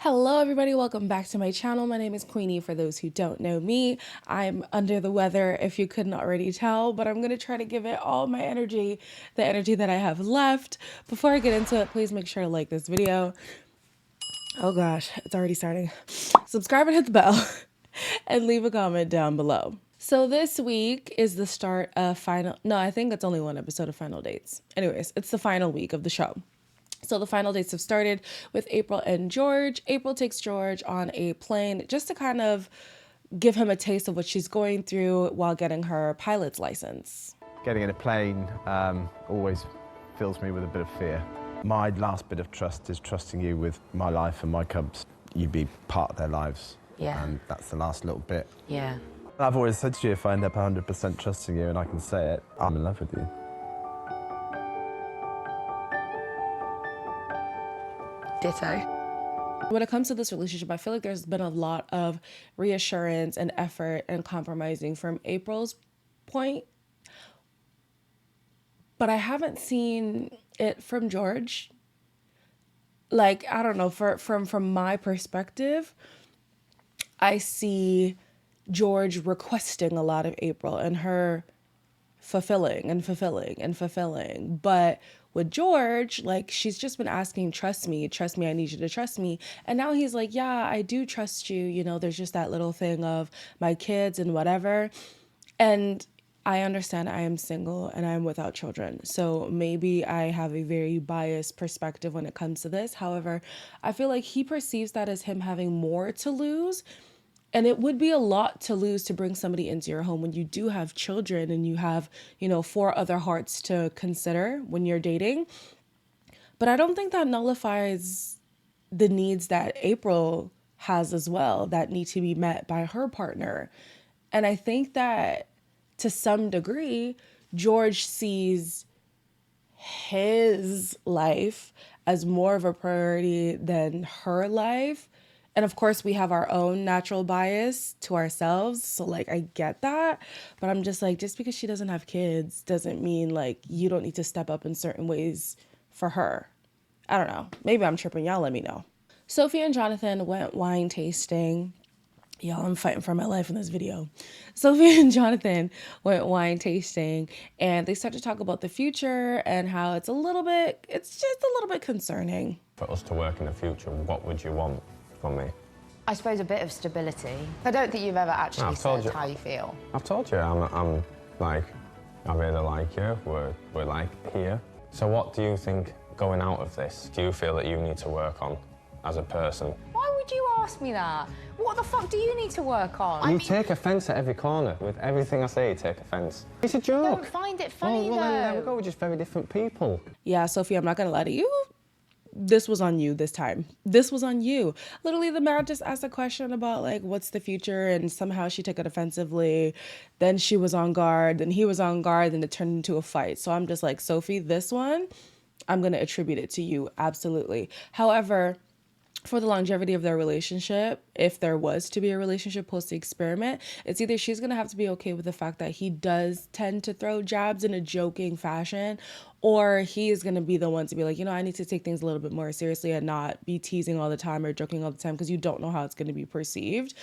Hello everybody, welcome back to my channel. My name is Queenie. For those who don't know me, I'm under the weather if you couldn't already tell, but I'm going to try to give it all my energy, the energy that I have left. Before I get into it, please make sure to like this video. Oh gosh, it's already starting. Subscribe and hit the bell and leave a comment down below. So this week is the start of I think it's only one episode of Final Dates. Anyways, it's the final week of the show. So the final dates have started with April and George. April takes George on a plane just to kind of give him a taste of what she's going through while getting her pilot's license. Getting in a plane always fills me with a bit of fear. My last bit of trust is trusting you with my life and my cubs. You be part of their lives. Yeah. And that's the last little bit. Yeah. I've always said to you, if I end up 100% trusting you and I can say it, I'm in love with you. Ditto. When it comes to this relationship, I feel like there's been a lot of reassurance and effort and compromising from April's point, but I haven't seen it from George. Like, I don't know, from my perspective, I see George requesting a lot of April and her fulfilling and fulfilling and fulfilling. But with George, like, she's just been asking, trust me, I need you to trust me. And now he's like, yeah, I do trust you. You know, there's just that little thing of my kids and whatever. And I understand I am single and I'm without children. So maybe I have a very biased perspective when it comes to this. However, I feel like he perceives that as him having more to lose. And it would be a lot to lose to bring somebody into your home when you do have children and you have, 4 other hearts to consider when you're dating. But I don't think that nullifies the needs that April has as well that need to be met by her partner. And I think that to some degree, George sees his life as more of a priority than her life. And of course, we have our own natural bias to ourselves. So, like, I get that. But I'm just like, just because she doesn't have kids doesn't mean, like, you don't need to step up in certain ways for her. I don't know. Maybe I'm tripping. Y'all let me know. Sophie and Jonathan went wine tasting. Y'all, I'm fighting for my life in this video. Sophie and Jonathan went wine tasting, and they started to talk about the future and how it's just a little bit concerning. For us to work in the future, what would you want from me? I suppose a bit of stability. I don't think you've ever actually said how you feel. I've told you, I'm like, I really like you, we're like here. So what do you think going out of this, do you feel that you need to work on as a person? Why would you ask me that? What the fuck do you need to work on? You take offence at every corner. With everything I say, you take offence. It's a joke. Don't find it funny, well, there we though. go, we're just very different people. Yeah, Sophie, I'm not gonna lie to you. This was on you this time. This was on you. Literally, the man just asked a question about, like, what's the future, and somehow she took it offensively. Then she was on guard, then he was on guard, and it turned into a fight. So I'm just like, Sophie, this one, I'm going to attribute it to you, absolutely. However, for the longevity of their relationship, if there was to be a relationship post the experiment, it's either she's going to have to be okay with the fact that he does tend to throw jabs in a joking fashion, or he is going to be the one to be like, I need to take things a little bit more seriously and not be teasing all the time or joking all the time, because you don't know how it's going to be perceived.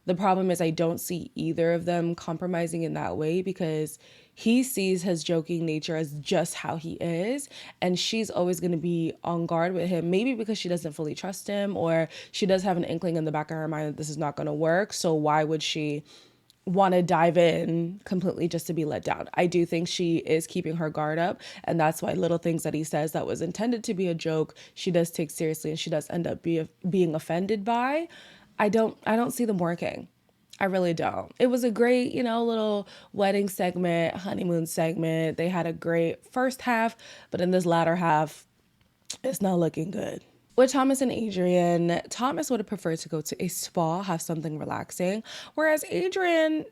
The problem is I don't see either of them compromising in that way, because he sees his joking nature as just how he is, and she's always going to be on guard with him, maybe because she doesn't fully trust him, or she does have an inkling in the back of her mind that this is not going to work. So why would she want to dive in completely just to be let down? I do think she is keeping her guard up, and that's why little things that he says that was intended to be a joke, she does take seriously, and she does end up being offended by. I don't see them working. I really don't. It was a great, little wedding segment, honeymoon segment. They had a great first half, but in this latter half, it's not looking good. With Thomas and Adrian, Thomas would have preferred to go to a spa, have something relaxing, whereas Adrian,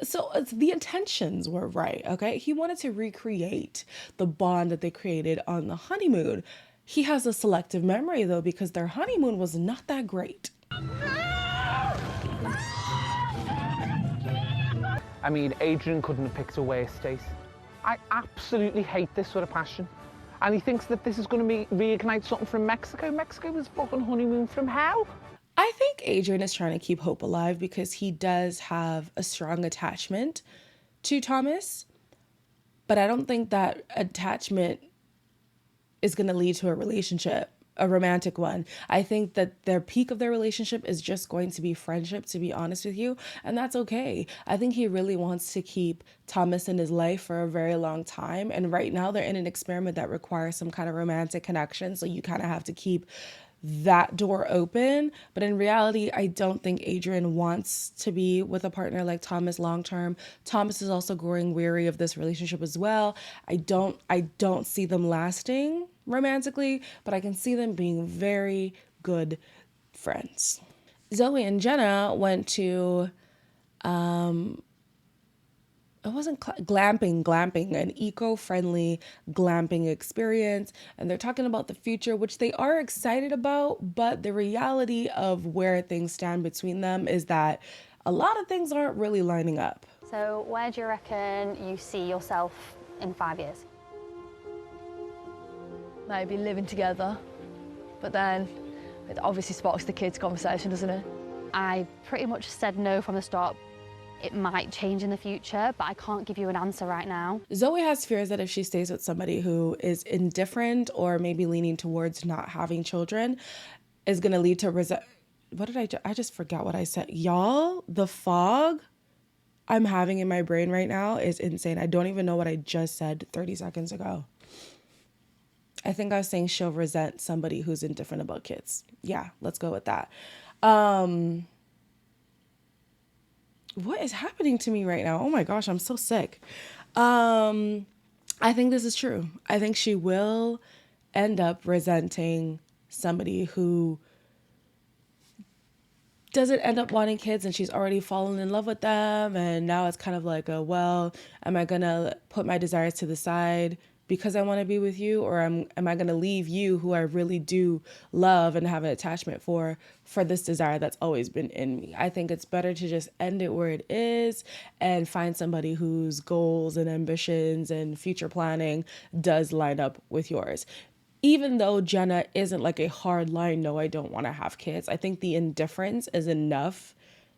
so the intentions were right, okay? He wanted to recreate the bond that they created on the honeymoon. He has a selective memory, though, because their honeymoon was not that great. I mean, Adrian couldn't have picked a worse date. I absolutely hate this sort of passion. and he thinks that this is going to reignite something from Mexico. Mexico was fucking honeymoon from hell. I think Adrian is trying to keep hope alive because he does have a strong attachment to Thomas, but I don't think that attachment is going to lead to a relationship, a romantic one. I think that their peak of their relationship is just going to be friendship, to be honest with you, and that's okay. I think he really wants to keep Thomas in his life for a very long time, and right now they're in an experiment that requires some kind of romantic connection, so you kind of have to keep that door open. But in reality, I don't think Adrian wants to be with a partner like Thomas long term. Thomas is also growing weary of this relationship as well. I don't see them lasting romantically, but I can see them being very good friends. Zoe and Jenna went to it wasn't glamping, an eco-friendly glamping experience. And they're talking about the future, which they are excited about. But the reality of where things stand between them is that a lot of things aren't really lining up. So where do you reckon you see yourself in 5 years? Maybe living together, but then it obviously sparks the kids' conversation, doesn't it? I pretty much said no from the start. It might change in the future, but I can't give you an answer right now. Zoe has fears that if she stays with somebody who is indifferent or maybe leaning towards not having children, is going to lead to what did I just forgot what I said. Y'all, the fog I'm having in my brain right now is insane. I don't even know what I just said 30 seconds ago. I think I was saying she'll resent somebody who's indifferent about kids. Yeah, let's go with that. What is happening to me right now? Oh my gosh, I'm so sick. I think this is true. I think she will end up resenting somebody who doesn't end up wanting kids and she's already fallen in love with them. And now it's kind of like am I going to put my desires to the side because I want to be with you, or am I going to leave you, who I really do love and have an attachment for this desire that's always been in me? I think it's better to just end it where it is and find somebody whose goals and ambitions and future planning does line up with yours. Even though Jenna isn't like a hard line, no, I don't want to have kids, I think the indifference is enough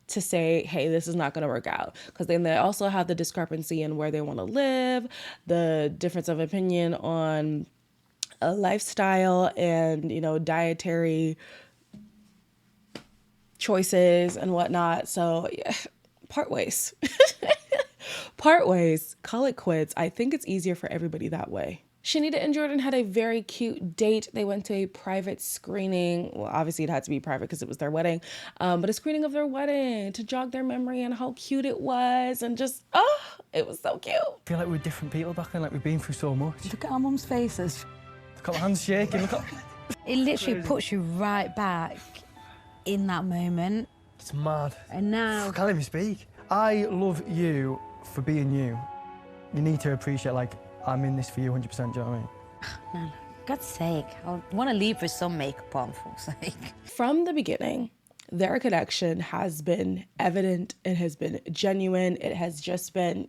to say, hey, this is not going to work out. Because then they also have the discrepancy in where they want to live, the difference of opinion on a lifestyle and, dietary choices and whatnot. So yeah, part ways. Part ways. Call it quits. I think it's easier for everybody that way. Shanita and Jordan had a very cute date. They went to a private screening. Well, obviously it had to be private because it was their wedding, but a screening of their wedding to jog their memory and how cute it was, and just, it was so cute. I feel like we're different people back then, like we've been through so much. Look at our mum's faces. Look at my hands shaking, look at... It literally puts you right back in that moment. It's mad. And now... I can't even speak. I love you for being you. You need to appreciate, like, I'm in this for you 100%, do you know what I mean? No, God's sake, I want to leave with some makeup on, for sake. From the beginning, their connection has been evident. It has been genuine. It has just been,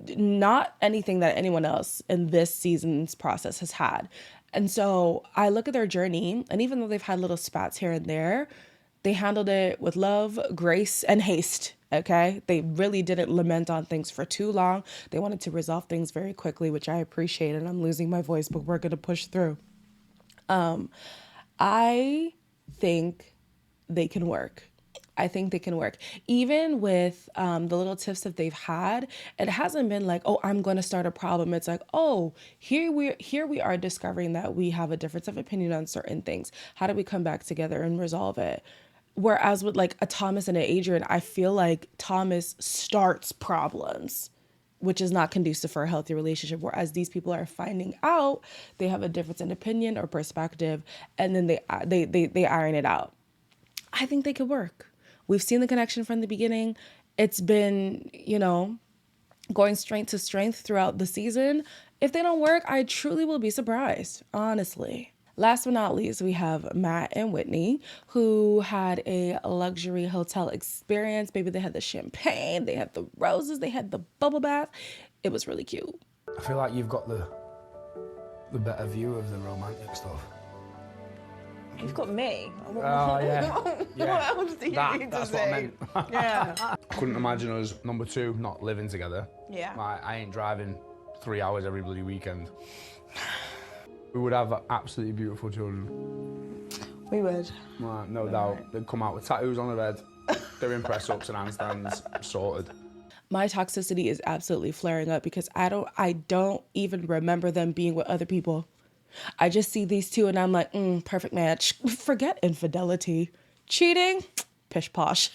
not anything that anyone else in this season's process has had. And so I look at their journey, and even though they've had little spats here and there, they handled it with love, grace, and haste. Okay, they really didn't lament on things for too long. They wanted to resolve things very quickly, which I appreciate. And I'm losing my voice, but we're gonna push through. I think they can work. I think they can work. Even with the little tips that they've had, it hasn't been like, oh, I'm going to start a problem. It's like, oh, here we are discovering that we have a difference of opinion on certain things. How do we come back together and resolve it? Whereas with like a Thomas and an Adrian, I feel like Thomas starts problems, which is not conducive for a healthy relationship. Whereas these people are finding out they have a difference in opinion or perspective, and then they iron it out. I think they could work. We've seen the connection from the beginning. It's been, going strength to strength throughout the season. If they don't work, I truly will be surprised, honestly. Last but not least, we have Matt and Whitney, who had a luxury hotel experience. Baby, they had the champagne, they had the roses, they had the bubble bath. It was really cute. I feel like you've got the the better view of the romantic stuff. You've got me. Oh, yeah. What else do you need to That's see? what I meant. Yeah. I couldn't imagine us, number two, not living together. Yeah. Like, I ain't driving 3 hours every bloody weekend. We would have absolutely beautiful children. We would. Like, no doubt. They'd come out with tattoos on their bed, doing press-ups and handstands, sorted. My toxicity is absolutely flaring up because I don't even remember them being with other people. I just see these two and I'm like, perfect match. Forget infidelity. Cheating, pish posh.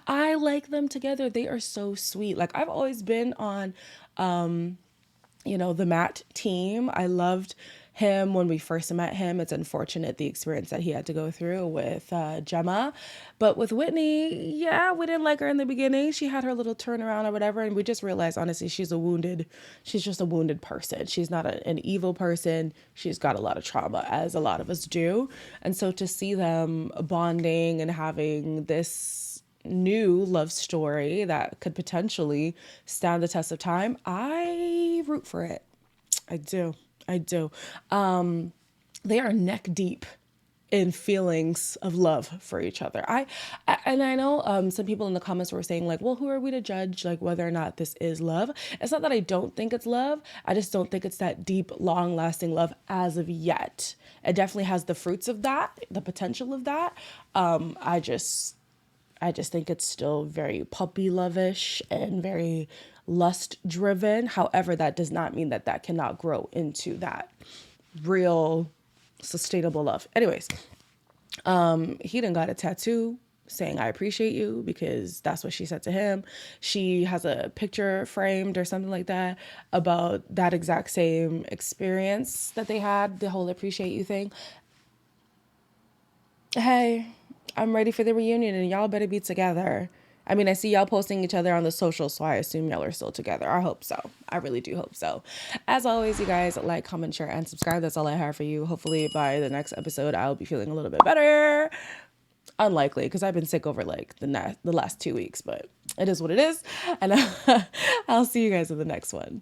I like them together. They are so sweet. Like, I've always been on, the Matt team. I loved him when we first met him. It's unfortunate the experience that he had to go through with Gemma. But with Whitney, yeah, we didn't like her in the beginning. She had her little turnaround or whatever. And we just realized, honestly, she's just a wounded person. She's not an evil person. She's got a lot of trauma, as a lot of us do. And so to see them bonding and having this new love story that could potentially stand the test of time, I root for it. I do. They are neck deep in feelings of love for each other. I know some people in the comments were saying like, well, who are we to judge like whether or not this is love? It's not that I don't think it's love. I just don't think it's that deep, long lasting love as of yet. It definitely has the fruits of that, the potential of that. I just think it's still very puppy love-ish and very lust driven. However, that does not mean that that cannot grow into that real sustainable love. Anyways, he done got a tattoo saying, I appreciate you, because that's what she said to him. She has a picture framed or something like that about that exact same experience that they had, the whole appreciate you thing. Hey, I'm ready for the reunion and y'all better be together. I mean, I see y'all posting each other on the socials, so I assume y'all are still together. I hope so. I really do hope so. As always, you guys, like, comment, share, and subscribe. That's all I have for you. Hopefully by the next episode, I'll be feeling a little bit better. Unlikely, because I've been sick over like the last 2 weeks, but it is what it is. And I'll see you guys in the next one.